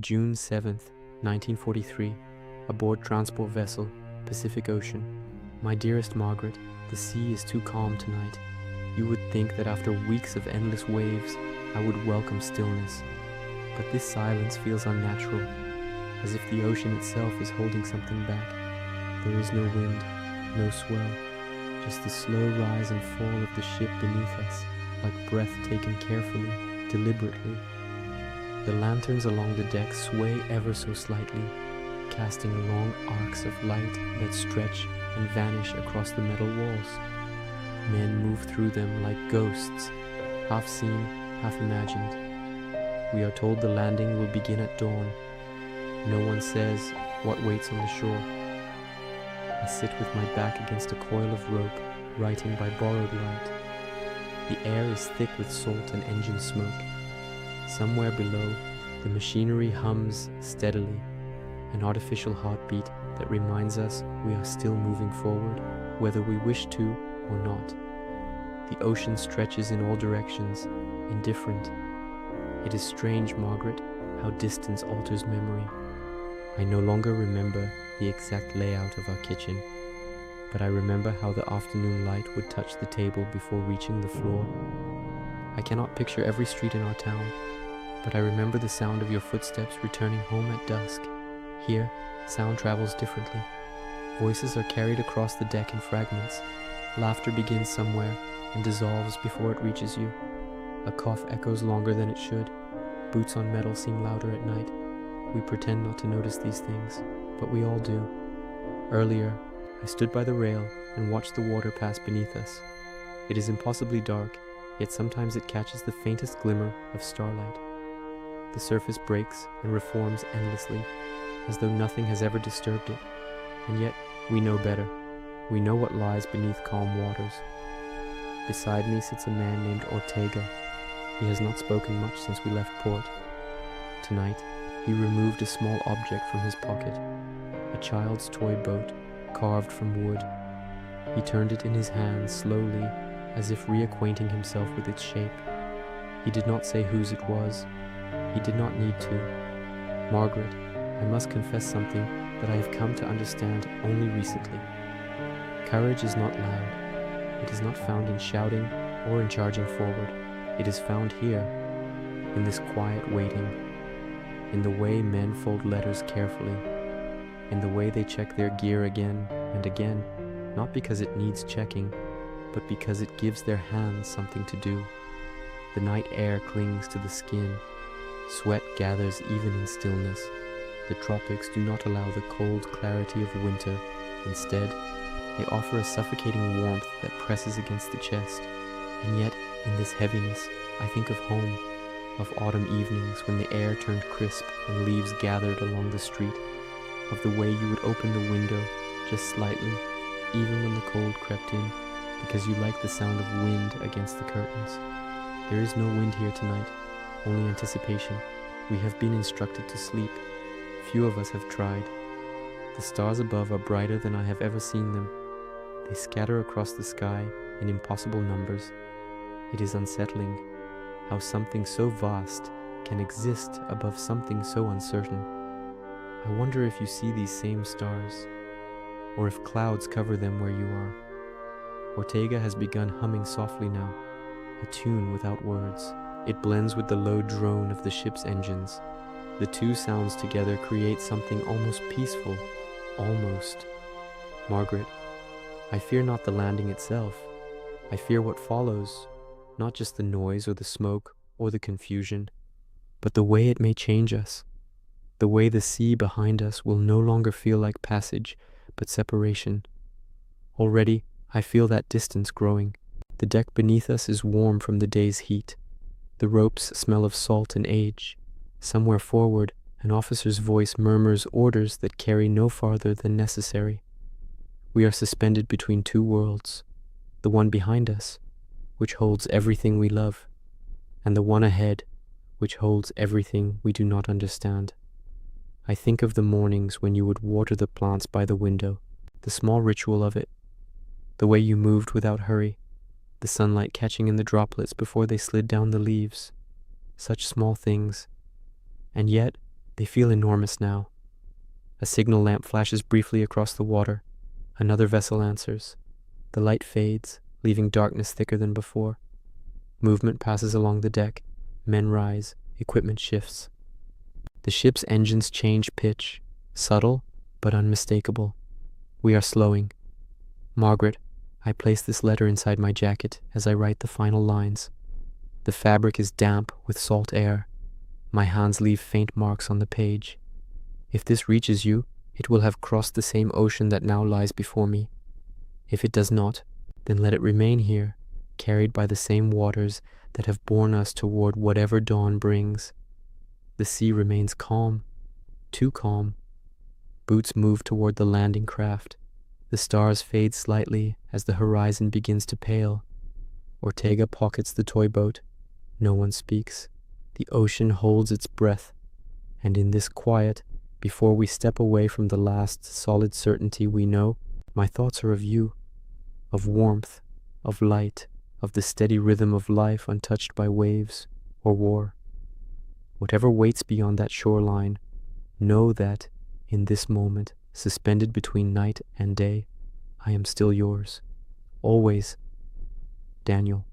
June 7th, 1943, aboard transport vessel, Pacific Ocean. My dearest Margaret, the sea is too calm tonight. You would think that after weeks of endless waves, I would welcome stillness. But this silence feels unnatural, as if the ocean itself is holding something back. There is no wind, no swell, just the slow rise and fall of the ship beneath us, like breath taken carefully, deliberately. The lanterns along the deck sway ever so slightly, casting long arcs of light that stretch and vanish across the metal walls. Men move through them like ghosts, half seen, half imagined. We are told the landing will begin at dawn. No one says what waits on the shore. I sit with my back against a coil of rope, writing by borrowed light. The air is thick with salt and engine smoke. Somewhere below, the machinery hums steadily, an artificial heartbeat that reminds us we are still moving forward, whether we wish to or not. The ocean stretches in all directions, indifferent. It is strange, Margaret, how distance alters memory. I no longer remember the exact layout of our kitchen, but I remember how the afternoon light would touch the table before reaching the floor. I cannot picture every street in our town, but I remember the sound of your footsteps returning home at dusk. Here, sound travels differently. Voices are carried across the deck in fragments. Laughter begins somewhere and dissolves before it reaches you. A cough echoes longer than it should. Boots on metal seem louder at night. We pretend not to notice these things, but we all do. Earlier, I stood by the rail and watched the water pass beneath us. It is impossibly dark, yet sometimes it catches the faintest glimmer of starlight. The surface breaks and reforms endlessly, as though nothing has ever disturbed it. And yet, we know better. We know what lies beneath calm waters. Beside me sits a man named Ortega. He has not spoken much since we left port. Tonight, he removed a small object from his pocket, a child's toy boat, carved from wood. He turned it in his hands slowly, as if reacquainting himself with its shape. He did not say whose it was. He did not need to. Margaret, I must confess something that I have come to understand only recently. Courage is not loud. It is not found in shouting or in charging forward. It is found here, in this quiet waiting, in the way men fold letters carefully, in the way they check their gear again and again, not because it needs checking, but because it gives their hands something to do. The night air clings to the skin. Sweat gathers even in stillness. The tropics do not allow the cold clarity of winter. Instead, they offer a suffocating warmth that presses against the chest. And yet, in this heaviness, I think of home, of autumn evenings when the air turned crisp and leaves gathered along the street, of the way you would open the window just slightly, even when the cold crept in, because you liked the sound of wind against the curtains. There is no wind here tonight, only anticipation. We have been instructed to sleep. Few of us have tried. The stars above are brighter than I have ever seen them. They scatter across the sky in impossible numbers. It is unsettling how something so vast can exist above something so uncertain. I wonder if you see these same stars, or if clouds cover them where you are. Ortega has begun humming softly now, a tune without words. It blends with the low drone of the ship's engines. The two sounds together create something almost peaceful, almost. Margaret, I fear not the landing itself. I fear what follows, not just the noise or the smoke or the confusion, but the way it may change us. The way the sea behind us will no longer feel like passage, but separation. Already, I feel that distance growing. The deck beneath us is warm from the day's heat. The ropes smell of salt and age. Somewhere forward, an officer's voice murmurs orders that carry no farther than necessary. We are suspended between two worlds, the one behind us, which holds everything we love, and the one ahead, which holds everything we do not understand. I think of the mornings when you would water the plants by the window, the small ritual of it, the way you moved without hurry, the sunlight catching in the droplets before they slid down the leaves. Such small things. And yet, They feel enormous now. A signal lamp flashes briefly across the water. Another vessel answers. The light fades, leaving darkness thicker than before. Movement passes along the deck. Men rise. Equipment shifts. The ship's engines change pitch, subtle but unmistakable. We are slowing. Margaret, I place this letter inside my jacket as I write the final lines. The fabric is damp with salt air. My hands leave faint marks on the page. If this reaches you, it will have crossed the same ocean that now lies before me. If it does not, then let it remain here, carried by the same waters that have borne us toward whatever dawn brings. The sea remains calm, too calm. Boots move toward the landing craft. The stars fade slightly as the horizon begins to pale. Ortega pockets the toy boat. No one speaks. The ocean holds its breath. And in this quiet, before we step away from the last solid certainty we know, my thoughts are of you, of warmth, of light, of the steady rhythm of life untouched by waves or war. Whatever waits beyond that shoreline, know that, in this moment, suspended between night and day, I am still yours. Always, Daniel.